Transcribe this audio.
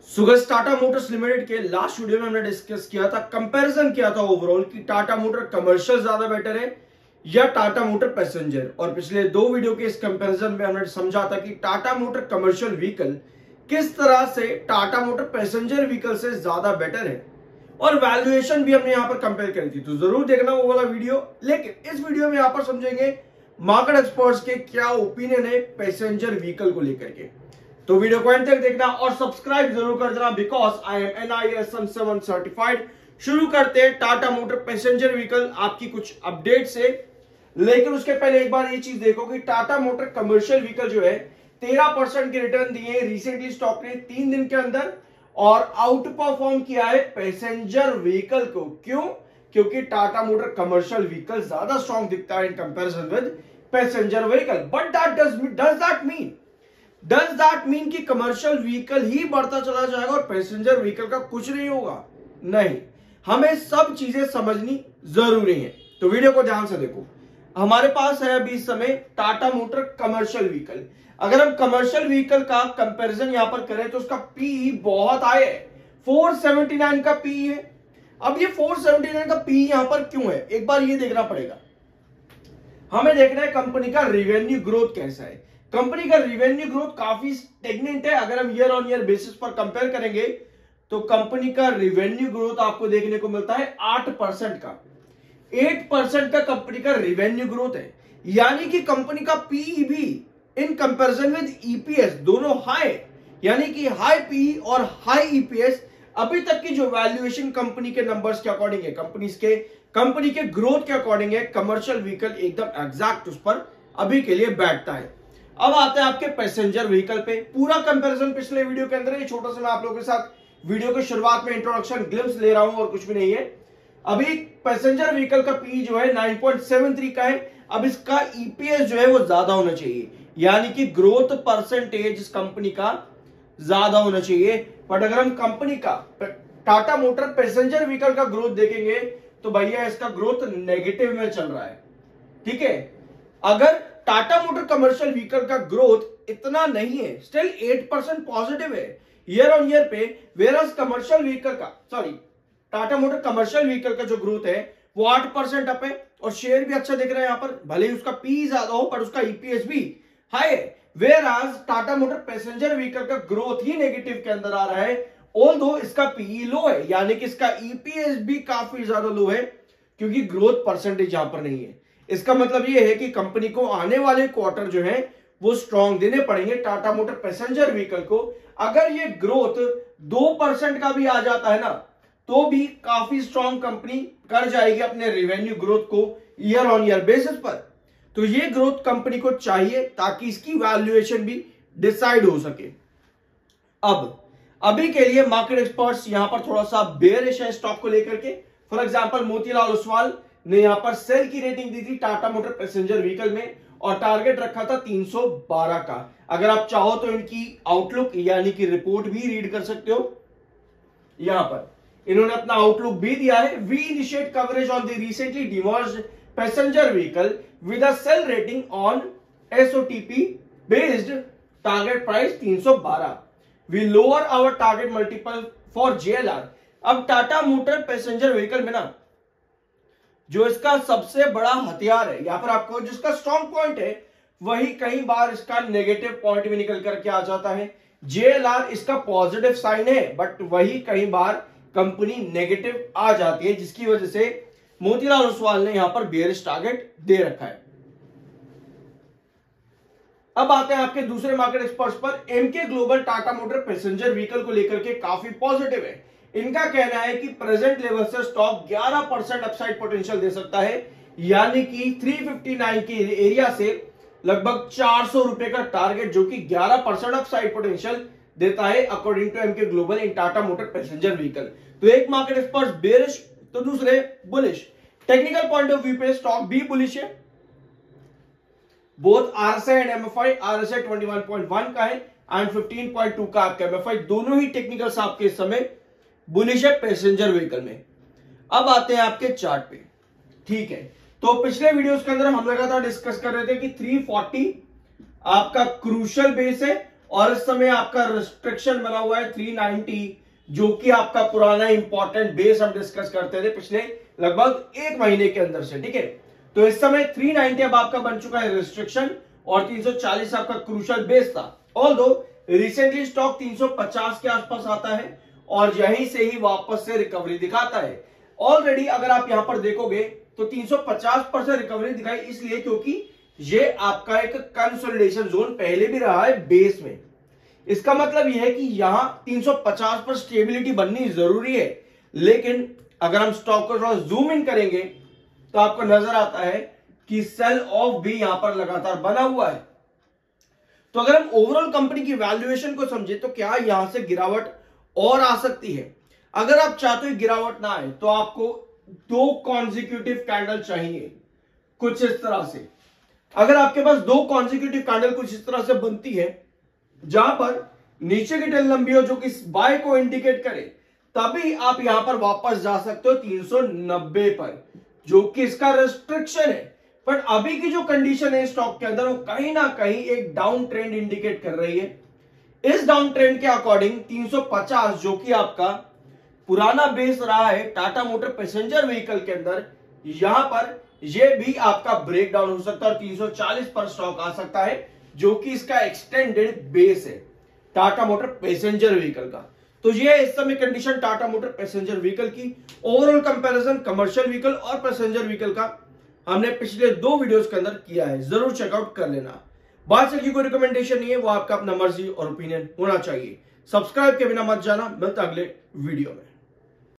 सुगस Tata Motors limited के last video में हमने डिस्कस किया था, कंपैरिजन किया था ओवरऑल कि टाटा मोटर कमर्शियल ज्यादा बेटर है या टाटा मोटर पैसेंजर। और पिछले दो वीडियो के इस कंपैरिजन में हमने समझा था कि टाटा मोटर कमर्शियल व्हीकल किस तरह से टाटा मोटर पैसेंजर व्हीकल से ज्यादा बेटर है और वैल्यूएशन भी हमने यहां पर कंपेयर करी थी, तो जरूर देखना वो वाला वीडियो। लेकिन इस वीडियो में यहां पर समझेंगे मार्केट एक्सपर्ट्स के क्या ओपिनियन है पैसेंजर व्हीकल को लेकर के। तो वीडियो को एंड तक देखना और सब्सक्राइब जरूर कर देना, because I am NISM 7 certified. शुरू करते हैं टाटा मोटर पैसेंजर व्हीकल आपकी कुछ अपडेट से। लेकिन उसके पहले एक बार ये चीज देखो कि टाटा मोटर कमर्शियल व्हीकल जो है 13% के रिटर्न दिए रिसेंटली स्टॉक ने 3 दिन के अंदर और आउट परफॉर्म किया है पैसेंजर व्हीकल को। क्यों? क्योंकि टाटा मोटर कमर्शियल व्हीकल ज्यादा स्ट्रॉन्ग दिखता है in comparison with passenger vehicle. But does that mean कि कमर्शियल व्हीकल ही बढ़ता चला जाएगा और पैसेंजर व्हीकल का कुछ नहीं होगा? नहीं, हमें सब चीजें समझनी जरूरी है। तो वीडियो को ध्यान से देखो। हमारे पास है अभी इस समय टाटा मोटर कमर्शियल व्हीकल। अगर हम कमर्शियल व्हीकल का कंपैरिजन यहां पर करें तो उसका पीई बहुत हाई है, 479 का पीई है। अब ये 479 का पीई यहां पर क्यों है, एक बार ये देखना पड़ेगा। हमें देखना है कंपनी का रेवेन्यू ग्रोथ कैसा है। कंपनी का रेवेन्यू ग्रोथ काफी स्टेगनेंट है। अगर हम ईयर ऑन ईयर बेसिस पर कंपेयर करेंगे तो कंपनी का रेवेन्यू ग्रोथ आपको देखने को मिलता है 8% का। 8% का कंपनी का रेवेन्यू ग्रोथ है, यानी कि कंपनी का पीई भी इन कंपैरिजन विद ईपीएस दोनों हाई, यानी कि हाई पीई और हाई ईपीएस अभी तक की जो वैल्यूएशन कंपनी के नंबर्स के अकॉर्डिंग है, कंपनी के ग्रोथ के अकॉर्डिंग है, कमर्शियल व्हीकल एकदम एग्जैक्ट उस पर अभी के लिए बैठता है। अब आते हैं आपके पैसेंजर व्हीकल पे। पूरा कंपैरिजन पिछले वीडियो के अंदर, ये छोटा सा मैं आप लोगों के साथ वीडियो के शुरुआत में इंट्रोडक्शन ग्लिम्स ले रहा हूं और कुछ भी नहीं है। अभी पैसेंजर व्हीकल का पी जो है 9.73 का है। अब इसका ईपीएस जो है वो ज्यादा होना चाहिए, यानी कि ग्रोथ परसेंटेज इस कंपनी का ज्यादा होना चाहिए। बट अगर हम कंपनी का टाटा मोटर पैसेंजर व्हीकल का ग्रोथ देखेंगे तो भैया इसका ग्रोथ नेगेटिव में चल रहा है। ठीक है, अगर टाटा मोटर कमर्शियल व्हीकल का ग्रोथ इतना नहीं है, स्टिल 8% पॉजिटिव है ईयर ऑन ईयर पे, वेरस कमर्शियल व्हीकल का टाटा मोटर कमर्शियल व्हीकल का जो ग्रोथ है वो 8% अप है और शेयर भी अच्छा दिख रहा है यहां पर। भले ही उसका पी ज्यादा हो पर उसका ईपीएस भी हाई है। Versus Tata motor passenger vehicle का ग्रोथ ही नेगेटिव के अंदर आ रहा है, ऑल्दो इसका पीई लो है, यानी कि इसका ईपीएस भी काफी ज्यादा लो है क्योंकि ग्रोथ परसेंटेज यहां पर नहीं है। इसका मतलब यह है कि कंपनी को आने वाले क्वार्टर जो है वो स्ट्रॉन्ग देने पड़ेंगे टाटा मोटर पैसेंजर व्हीकल को। अगर ये ग्रोथ 2% का भी आ जाता है ना तो भी काफी स्ट्रॉन्ग कंपनी कर जाएगी अपने रेवेन्यू ग्रोथ को ईयर ऑन ईयर बेसिस पर। तो ये ग्रोथ कंपनी को चाहिए ताकि इसकी वैल्यूएशन भी डिसाइड हो सके। अब अभी के लिए मार्केट एक्सपर्ट्स यहां पर थोड़ा सा बेयरिश है स्टॉक को लेकर के। फॉर एग्जांपल मोतीलाल ओसवाल ने यहां पर सेल की रेटिंग दी थी टाटा मोटर पैसेंजर व्हीकल में और टारगेट रखा था 312 का। अगर आप चाहो तो इनकी आउटलुक यानी कि रिपोर्ट भी रीड कर सकते हो। यहां पर इन्होंने अपना आउटलुक भी दिया है। We initiate coverage on the recently demerged passenger vehicle with a sell rating on SOTP based target price 312। We lower our target multiple for JLR। अब टाटा मोटर पैसेंजर व्हीकल में ना जो इसका सबसे बड़ा हथियार है या फिर आपको जिसका स्ट्रॉन्ग पॉइंट है वही कई बार इसका नेगेटिव पॉइंट भी निकल करके आ जाता है। JLR इसका पॉजिटिव साइन है बट वही कई बार कंपनी नेगेटिव आ जाती है, जिसकी वजह से मोतीलाल ओसवाल ने यहां पर बेयरिश टारगेट दे रखा है। अब आते हैं आपके दूसरे मार्केट एक्सपर्ट्स पर। Emkay Global Tata motor passenger vehicle को लेकर के काफी पॉजिटिव है। इनका कहना है कि प्रेजेंट लेवल से स्टॉक 11% अपसाइड पोटेंशियल दे सकता है, यानी कि 359 के एरिया से लगभग 400 रुपए का टारगेट, जो कि 11% अपसाइड पोटेंशियल देता है according to Emkay Global in Tata motor passenger vehicle. तो एक मार्केट एक्सपर्ट बेरिश तो दूसरे bullish. Technical point of view पे स्टॉक भी बुलिश है। Both RSI and MFI, RSI 21.1 का है एंड 15.2 का आपका MFI, दोनों ही टेक्निकल्स आपके इस समय बुलिश है पैसेंजर व्हीकल में। अब आते हैं आपके चार्ट पे। ठीक है, तो पिछले वीडियोस के अंदर हम लगातार डिस्कस कर रहे थे कि 340 आपका क्रूशियल बेस है और इस समय आपका रिस्ट्रिक्शन बना हुआ है 390, जो कि आपका पुराना इंपॉर्टेंट बेस हम डिस्कस करते थे पिछले लगभग 1 महीने के अंदर से, ठीक है। तो इस समय 390 अब आपका बन चुका है रिस्ट्रिक्शन और 340 आपका क्रूशियल बेस था। ऑल्दो रिसेंटली स्टॉक 350 के आसपास आता है और यहीं से ही वापस से रिकवरी दिखाता है। ऑलरेडी अगर आप यहां पर देखोगे तो 350% रिकवरी दिखाई, इसलिए क्योंकि ये आपका एक कंसोलिडेशन जोन पहले भी रहा है बेस में। इसका मतलब यह है कि यहां 350 पर स्टेबिलिटी बननी जरूरी है, लेकिन अगर हम स्टॉक को थोड़ा जूम इन करेंगे तो आपको नजर आता है कि सेल ऑफ भी यहां पर लगातार बना हुआ है। तो अगर हम ओवरऑल कंपनी की वैल्यूएशन को समझे तो क्या यहां से गिरावट और आ सकती है? अगर आप चाहते हो गिरावट ना आए तो आपको 2 कॉन्जिक्यूटिव कैंडल चाहिए कुछ इस तरह से। अगर आपके पास 2 कॉन्जिक्यूटिव कैंडल कुछ इस तरह से बनती है जहां पर नीचे की टेल लंबी हो जो कि बाय को इंडिकेट करे, तभी आप यहां पर वापस जा सकते हो 390 पर, जो कि इसका रेस्ट्रिक्शन है। पर अभी की जो कंडीशन है स्टॉक के अंदर वो कहीं ना कहीं एक डाउन ट्रेंड इंडिकेट कर रही है। इस डाउन ट्रेंड के अकॉर्डिंग 350 जो कि आपका पुराना बेस रहा है टाटा मोटर पैसेंजर व्हीकल के अंदर, यहां पर यह भी आपका ब्रेकडाउन हो सकता है और 340 पर स्टॉक आ सकता है, जो कि इसका एक्सटेंडेड बेस है टाटा मोटर पैसेंजर व्हीकल का। तो ये इस समय condition Tata motor passenger vehicle की। ओवरऑल कंपैरिजन कमर्शियल व्हीकल और पैसेंजर व्हीकल का हमने पिछले 2 वीडियोस के अंदर किया है, जरूर चेकआउट कर लेना। बात से की कोई रिकमेंडेशन नहीं है, वो आपका अपना मर्जी और ओपिनियन होना चाहिए। सब्सक्राइब के बिना मत जाना, मिलता अगले वीडियो में।